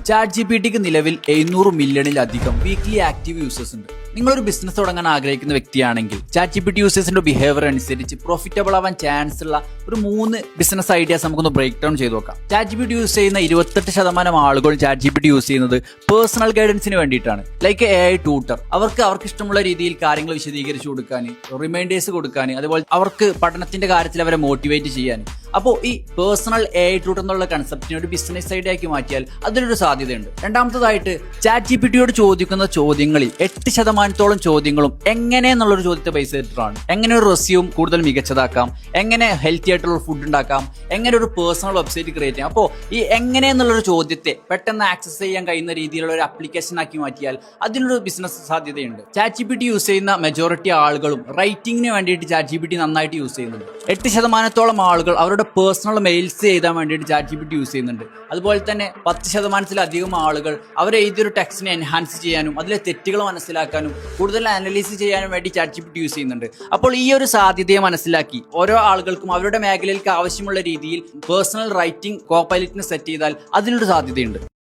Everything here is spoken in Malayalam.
ChatGPTക്ക് നിലവിൽ 700 മില്യണിലധികം വീക്ക്ലി ആക്റ്റീവ് യൂസേഴ്സ് ഉണ്ട്. നിങ്ങളൊരു ബിസിനസ് തുടങ്ങാൻ ആഗ്രഹിക്കുന്ന വ്യക്തിയാണെങ്കിൽ ChatGPT യൂസേഴ്സിന്റെ ബിഹേവിയർ അനുസരിച്ച് പ്രോഫിറ്റബിൾ ആവാൻ ചാൻസ് ഉള്ള ഒരു 3 ബിസിനസ് ഐഡിയാസ് നമുക്കൊന്ന് ബ്രേക്ക് ഡൗൺ ചെയ്ത് നോക്കാം. ChatGPT യൂസ് ചെയ്യുന്ന 28% ആളുകൾ ChatGPT യൂസ് ചെയ്യുന്നത് പേഴ്സണൽ ഗൈഡൻസിന് വേണ്ടിയിട്ടാണ്. ലൈക്ക് AI ട്യൂട്ടർ, അവർക്ക് ഇഷ്ടമുള്ള രീതിയിൽ കാര്യങ്ങൾ വിശദീകരിച്ചു കൊടുക്കാൻ, റിമൈൻഡേഴ്സ് കൊടുക്കാൻ, അതുപോലെ അവർക്ക് പഠനത്തിന്റെ കാര്യത്തിൽ അവരെ മോട്ടിവേറ്റ് ചെയ്യാൻ. അപ്പോൾ ഈ പേഴ്സണൽ AI ട്യൂട്ടർ എന്നുള്ള കൺസെപ്റ്റിനെ ഒരു ബിസിനസ് ഐഡിയ ആക്കി മാറ്റിയാൽ അതിലൊരു സാധ്യതയുണ്ട്. രണ്ടാമത്തതായിട്ട് ChatGPTയോട് ചോദിക്കുന്ന ചോദ്യങ്ങളിൽ 8% ചോദ്യങ്ങളും എങ്ങനെ എന്നുള്ളൊരു ചോദ്യത്തെ ബേസ് ചെയ്തിട്ടാണ്. എങ്ങനെ ഒരു റെസ്യൂം കൂടുതൽ മികച്ചതാക്കാം, എങ്ങനെ ഹെൽത്തി ആയിട്ടുള്ള ഫുഡ് ഉണ്ടാക്കാം, എങ്ങനെ ഒരു പേഴ്സണൽ വെബ്സൈറ്റ് ക്രിയേറ്റ് ചെയ്യാം. അപ്പോൾ ഈ എങ്ങനെ എന്നുള്ളൊരു ചോദ്യത്തെ പെട്ടെന്ന് ആക്സസ് ചെയ്യാൻ കഴിയുന്ന രീതിയിലുള്ള ഒരു ആപ്ലിക്കേഷൻ ആക്കി മാറ്റിയാൽ അതിനൊരു ബിസിനസ് സാധ്യതയുണ്ട്. ChatGPT യൂസ് ചെയ്യുന്ന മെജോറിറ്റി ആളുകളും റൈറ്റിംഗിന് വേണ്ടിയിട്ട് ChatGPT നന്നായിട്ട് യൂസ് ചെയ്യുന്നുണ്ട്. 8% ആളുകൾ അവരുടെ പേഴ്സണൽ മെയിൽസ് എഴുതാൻ വേണ്ടിയിട്ട് ChatGPT യൂസ് ചെയ്യുന്നുണ്ട്. അതുപോലെ തന്നെ 10%-ലധികം ആളുകൾ അവർ എഴുതിയൊരു ടെക്സ്റ്റിനെ എൻഹാൻസ് ചെയ്യാനും അതിലെ തെറ്റുകൾ മനസ്സിലാക്കാനും കൂടുതൽ അനലൈസ് ചെയ്യാനും വേണ്ടി ChatGPT യൂസ് ചെയ്യുന്നുണ്ട്. അപ്പോൾ ഈ ഒരു സാധ്യതയെ മനസ്സിലാക്കി ഓരോ ആളുകൾക്കും അവരുടെ മേഖലയിലേക്ക് ആവശ്യമുള്ള രീതിയിൽ പേഴ്സണൽ റൈറ്റിംഗ് കോപൈലറ്റിന് സെറ്റ് ചെയ്താൽ അതിനൊരു സാധ്യതയുണ്ട്.